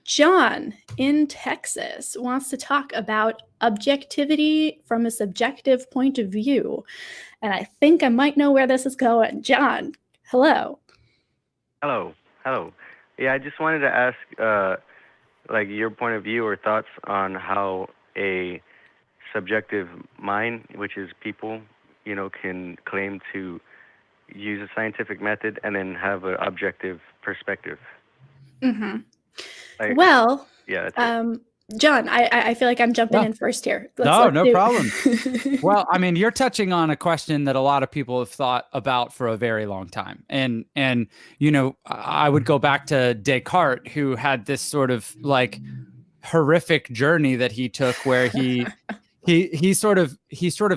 John in Texas wants to talk about objectivity from a subjective point of view. And I think I might know where this is going. John, hello. Hello. Yeah, I just wanted to ask, like, your point of view or thoughts on how a subjective mind, which is people, can claim to use a scientific method and then have an objective perspective. Mm-hmm. Like, Well, yeah, that's it. John, I feel like I'm jumping Yeah. in first here. No problem. Well, I mean, you're touching on a question that a lot of people have thought about for a very long time. And I would go back to Descartes, who had this sort of like horrific journey that he took where he sort of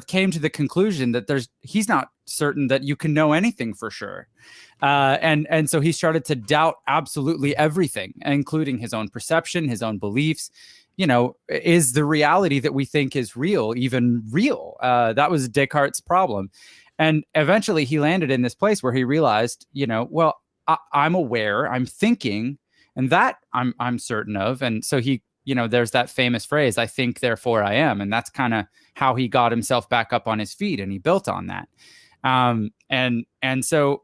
came to the conclusion that he's not certain that you can know anything for sure. And so he started to doubt absolutely everything, including his own perception, his own beliefs. Is the reality that we think is real even real? That was Descartes' problem. And eventually he landed in this place where he realized, well, I'm aware, I'm thinking, and that I'm certain of. And so he, there's that famous phrase, I think, therefore I am. And that's kind of how he got himself back up on his feet, and he built on that. And so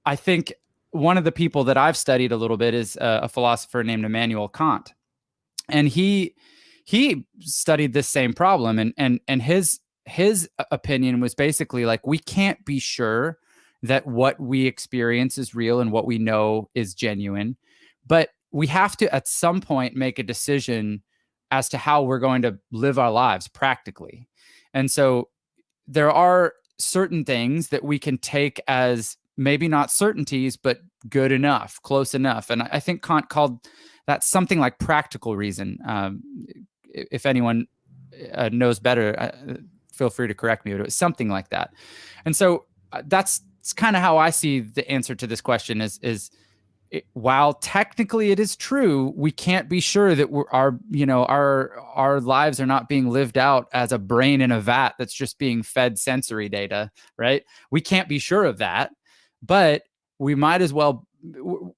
I think one of the people that I've studied a little bit is a philosopher named Immanuel Kant. And he studied this same problem, and his opinion was basically like, we can't be sure that what we experience is real and what we know is genuine, but we have to at some point make a decision as to how we're going to live our lives practically. And so there are certain things that we can take as maybe not certainties, but good enough, close enough. And I think Kant called that something like practical reason. If anyone knows better, feel free to correct me, but it was something like that. And so that's kind of how I see the answer to this question is while technically it is true, we can't be sure that our lives are not being lived out as a brain in a vat that's just being fed sensory data, right? We can't be sure of that, but we might as well,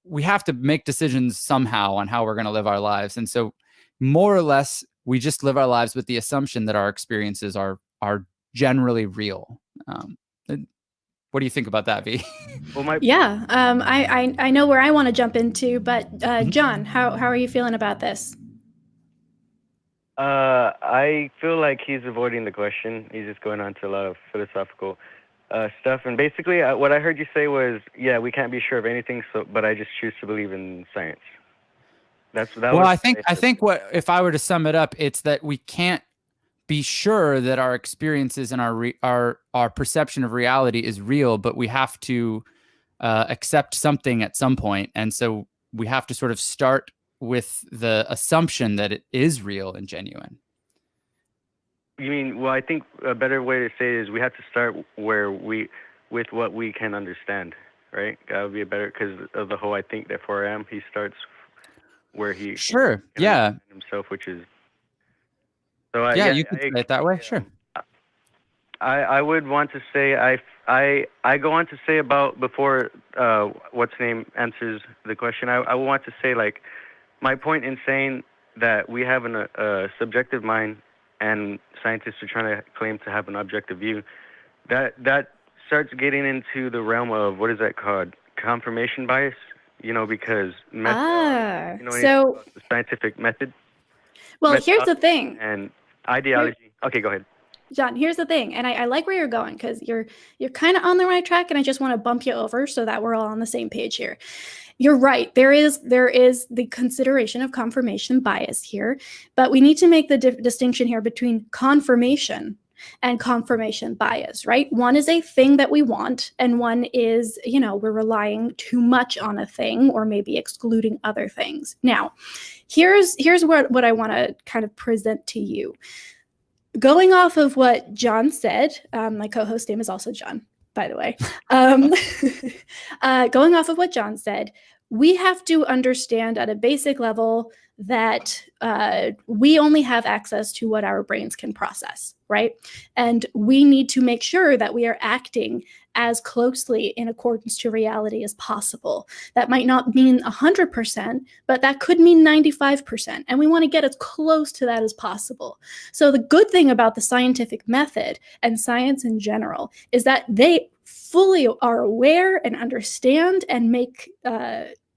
we have to make decisions somehow on how we're going to live our lives. And so more or less, we just live our lives with the assumption that our experiences are generally real. What do you think about that, Vi? Well, I know where I want to jump into, but John, how are you feeling about this? I feel like he's avoiding the question. He's just going on to a lot of philosophical stuff. And basically, what I heard you say was, yeah, we can't be sure of anything, but I just choose to believe in science. I think what, if I were to sum it up, it's that we can't be sure that our experiences and our perception of reality is real, but we have to accept something at some point. And so we have to sort of start with the assumption that it is real and genuine. You mean, well, I think a better way to say it is we have to start with what we can understand, right? That would be a better, because of the whole I think therefore I am. He starts where he sure, yeah, himself, which is you could say it that way. Sure. I would want to say I go on to say about before what's name answers the question. I want to say, like, my point in saying that we have a subjective mind and scientists are trying to claim to have an objective view, that starts getting into the realm of, what is that called? Confirmation bias, because so the scientific method. Well, here's the thing. And ideology. Okay, go ahead. John, here's the thing, and I like where you're going, because you're kind of on the right track, and I just want to bump you over so that we're all on the same page here. You're right. There is the consideration of confirmation bias here, but we need to make the distinction here between confirmation and confirmation bias, right? One is a thing that we want, and one is, we're relying too much on a thing or maybe excluding other things. Now, here's what I want to kind of present to you. Going off of what John said, my co-host name is also John, by the way. Going off of what John said, we have to understand at a basic level that we only have access to what our brains can process, right? And we need to make sure that we are acting as closely in accordance to reality as possible. That might not mean 100%, but that could mean 95%. And we want to get as close to that as possible. So the good thing about the scientific method and science in general is that they fully are aware and understand and make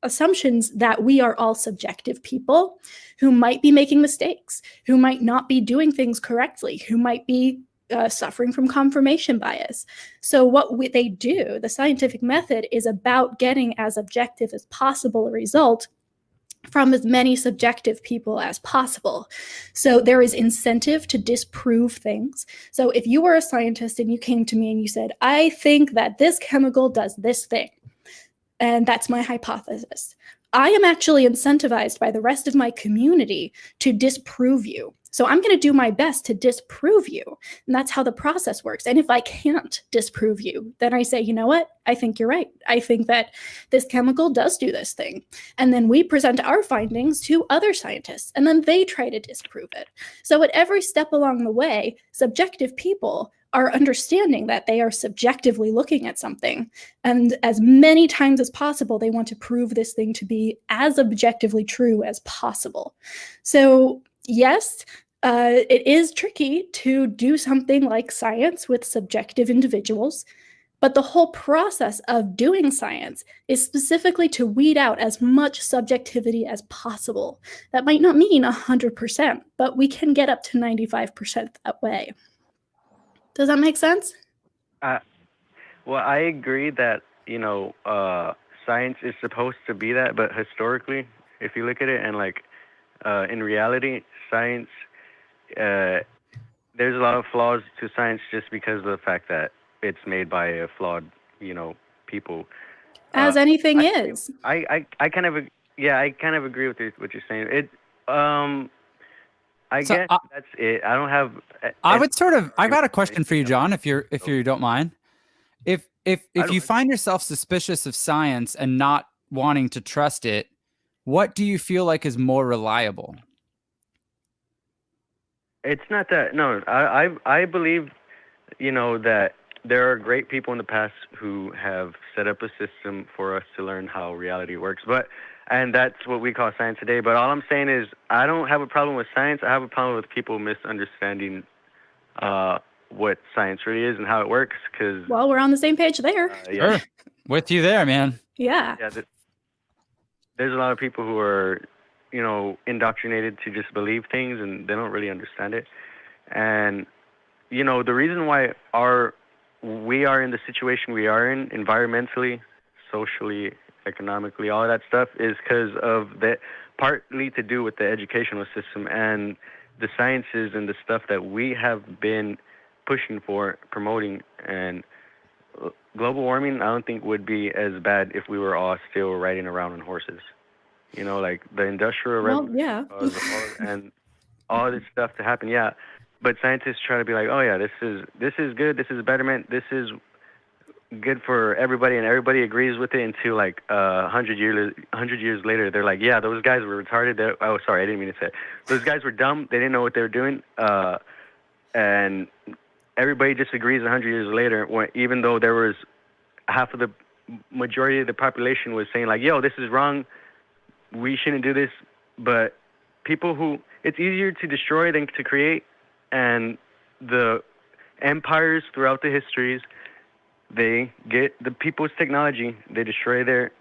assumptions that we are all subjective people who might be making mistakes, who might not be doing things correctly, who might be suffering from confirmation bias. So what they do, the scientific method, is about getting as objective as possible a result from as many subjective people as possible. So there is incentive to disprove things. So if you were a scientist and you came to me and you said, I think that this chemical does this thing, and that's my hypothesis, I am actually incentivized by the rest of my community to disprove you. So I'm going to do my best to disprove you. And that's how the process works. And if I can't disprove you, then I say, you know what? I think you're right. I think that this chemical does do this thing. And then we present our findings to other scientists, and then they try to disprove it. So at every step along the way, subjective people are understanding that they are subjectively looking at something. And as many times as possible, they want to prove this thing to be as objectively true as possible. So yes, it is tricky to do something like science with subjective individuals, but the whole process of doing science is specifically to weed out as much subjectivity as possible. That might not mean 100%, but we can get up to 95% that way. Does that make sense? Well, I agree that, science is supposed to be that, but historically, if you look at it and in reality, science, there's a lot of flaws to science just because of the fact that it's made by a flawed, people. As anything is. I kind of agree with what you're saying. I guess that's it. I don't have. I've got a question for you, Jon, if you don't mind. If you find yourself suspicious of science and not wanting to trust it, what do you feel like is more reliable? It's not that. No, I believe, that there are great people in the past who have set up a system for us to learn how reality works. And that's what we call science today. But all I'm saying is I don't have a problem with science. I have a problem with people misunderstanding what science really is and how it works. Well, we're on the same page there. Sure. With you there, man. Yeah. There's a lot of people who are, indoctrinated to just believe things and they don't really understand it. And, the reason why we are in the situation we are in, environmentally, socially, economically, all of that stuff, is because of partly to do with the educational system and the sciences and the stuff that we have been pushing for, promoting. And global warming, I don't think would be as bad if we were all still riding around on horses. The industrial revolution and all this stuff to happen. Yeah, but scientists try to be like, oh yeah, this is good, this is betterment, this is good for everybody, and everybody agrees with it until 100 years later, they're like, yeah, those guys were retarded. Oh, sorry, I didn't mean to say it. Those guys were dumb. They didn't know what they were doing. And everybody disagrees 100 years later, even though there was half of the majority of the population was saying yo, this is wrong. We shouldn't do this. But people it's easier to destroy than to create. And the empires throughout the histories, they get the people's technology, they destroy their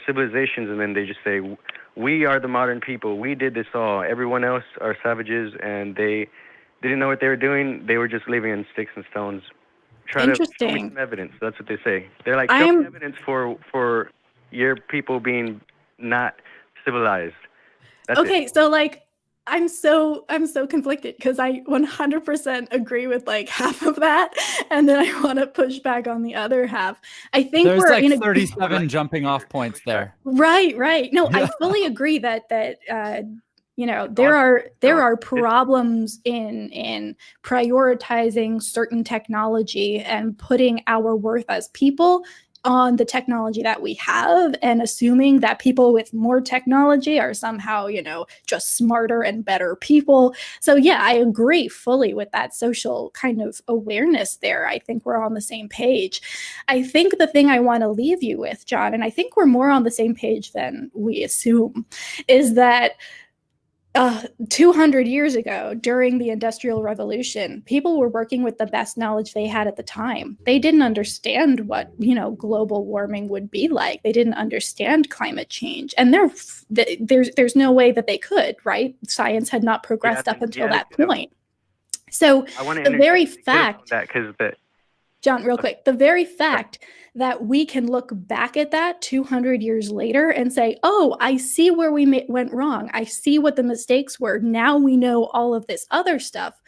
civilizations, and then they just say, we are the modern people, we did this all, everyone else are savages, and they didn't know what they were doing, they were just living in sticks and stones. Try to show me some evidence. That's what they say. They're like, show me evidence for your people being not civilized. That's okay, it. so I'm so conflicted because I 100% agree with half of that, and then I want to push back on the other half. I think there's we're in 37 jumping off points there. Right. No, I fully agree that there are problems in prioritizing certain technology and putting our worth as people on the technology that we have and assuming that people with more technology are somehow, just smarter and better people. So yeah, I agree fully with that social kind of awareness there. I think we're on the same page. I think the thing I want to leave you with, Jon, and I think we're more on the same page than we assume, is that 200 years ago, during the Industrial Revolution, people were working with the best knowledge they had at the time. They didn't understand what, global warming would be like. They didn't understand climate change. And there's no way that they could, right? Science had not progressed up until that point. So the very fact that, Jon, real quick, the very fact that we can look back at that 200 years later and say, oh, I see where we went wrong. I see what the mistakes were. Now we know all of this other stuff.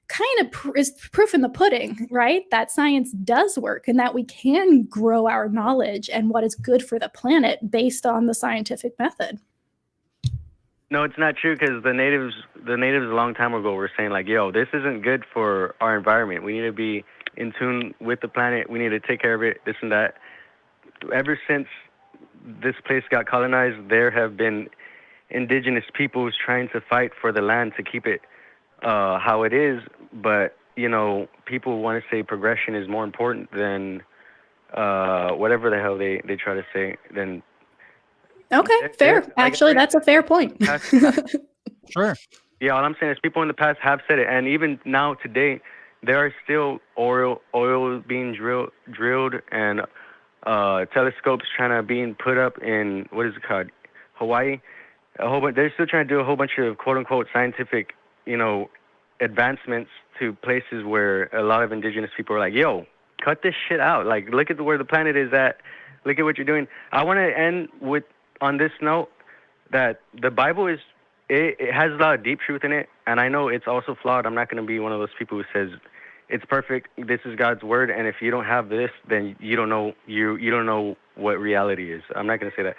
Kind of is proof in the pudding, right? That science does work and that we can grow our knowledge and what is good for the planet based on the scientific method. No, it's not true, because the natives a long time ago were saying like, yo, this isn't good for our environment. We need to be in tune with the planet. We need to take care of it, this and that. Ever since this place got colonized, there have been indigenous peoples trying to fight for the land to keep it how it is. But, people want to say progression is more important than whatever the hell they try to say. Then okay, fair. Actually, that's a fair point. Sure. Yeah, all I'm saying is people in the past have said it. And even now, today, there are still oil being drilled and telescopes being put up in, what is it called, Hawaii. They're still trying to do a whole bunch of quote unquote scientific, advancements to places where a lot of indigenous people are like, yo, cut this shit out. Like, look at where the planet is at. Look at what you're doing. I want to end on this note that the Bible it has a lot of deep truth in it, and I know it's also flawed. I'm not going to be one of those people who says it's perfect. This is God's word, and if you don't have this, then you don't know you don't know what reality is. I'm not going to say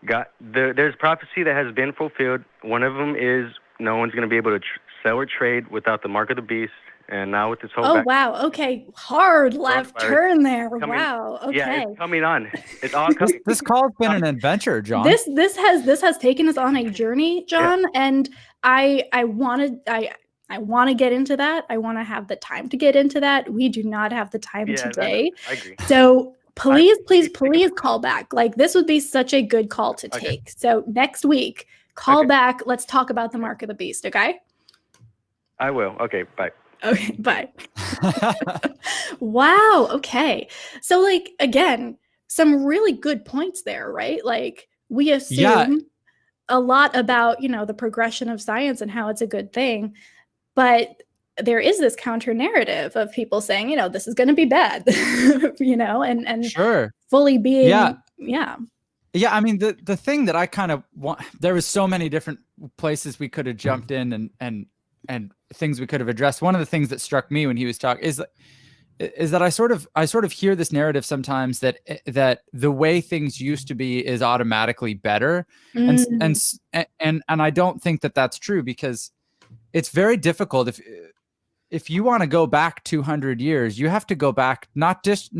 that. There's prophecy that has been fulfilled. One of them is no one's going to be able to sell or trade without the mark of the beast. And now with this whole wow, okay, hard left turn there. Wow, okay. Yeah, it's coming on. It's all coming. This call's been an adventure, Jon. This has taken us on a journey, Jon, and I want to get into that. I want to have the time to get into that. We do not have the time today. I agree. So please call back. Like, this would be such a good call to take. So next week, call back. Let's talk about the mark of the beast. Okay. I will. Okay. Bye. Okay, bye. Wow. Okay. So, like, again, some really good points there, right? Like, we assume a lot about, the progression of science and how it's a good thing. But there is this counter narrative of people saying, this is going to be bad, and sure, fully being, Yeah, I mean, the thing that I kind of want, there was so many different places we could have jumped in and things we could have addressed. One of the things that struck me when he was talking is that I sort of hear this narrative sometimes that the way things used to be is automatically better. And I don't think that that's true, because it's very difficult. If you want to go back 200 years, you have to go back not just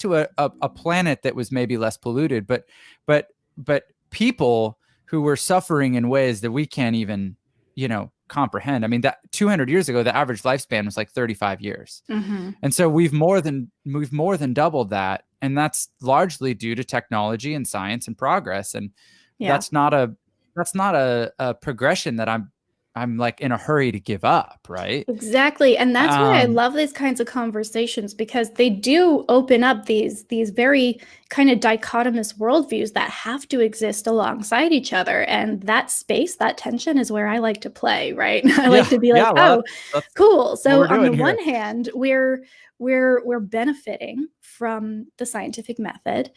to a planet that was maybe less polluted, but people who were suffering in ways that we can't even, comprehend. I mean, that 200 years ago, the average lifespan was like 35 years. Mm-hmm. And so we've more than doubled that. And that's largely due to technology and science and progress. And that's not a progression that I'm like in a hurry to give up, right? Exactly. And that's why I love these kinds of conversations, because they do open up these very kind of dichotomous worldviews that have to exist alongside each other. And that space, that tension is where I like to play, right? I like to be like, that's cool. So on the one hand, we're benefiting from the scientific method.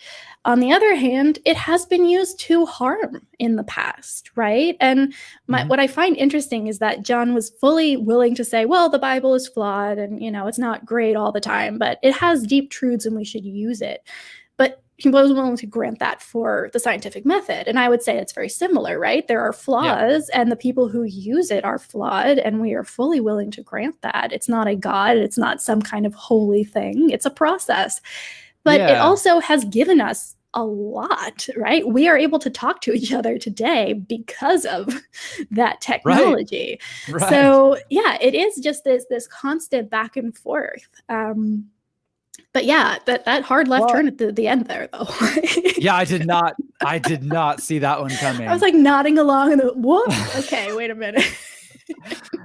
On the other hand, it has been used to harm in the past, right? And what I find interesting is that Jon was fully willing to say, well, the Bible is flawed and, it's not great all the time, but it has deep truths and we should use it. But he was willing to grant that for the scientific method. And I would say it's very similar, right? There are flaws and the people who use it are flawed, and we are fully willing to grant that. It's not a God. It's not some kind of holy thing. It's a process. But it Yeah. also has given us a lot, right? We are able to talk to each other today because of that technology. Right. So yeah, it is just this constant back and forth. But yeah, that hard left turn at the end there, though. Yeah, I did not see that one coming. I was like nodding along and whoop. Okay, wait a minute.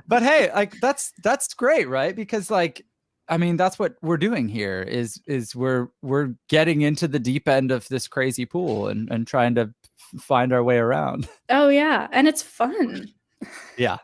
But hey, like that's great, right? Because like, I mean, that's what we're doing here is we're getting into the deep end of this crazy pool and trying to find our way around. Oh yeah, and it's fun. Yeah.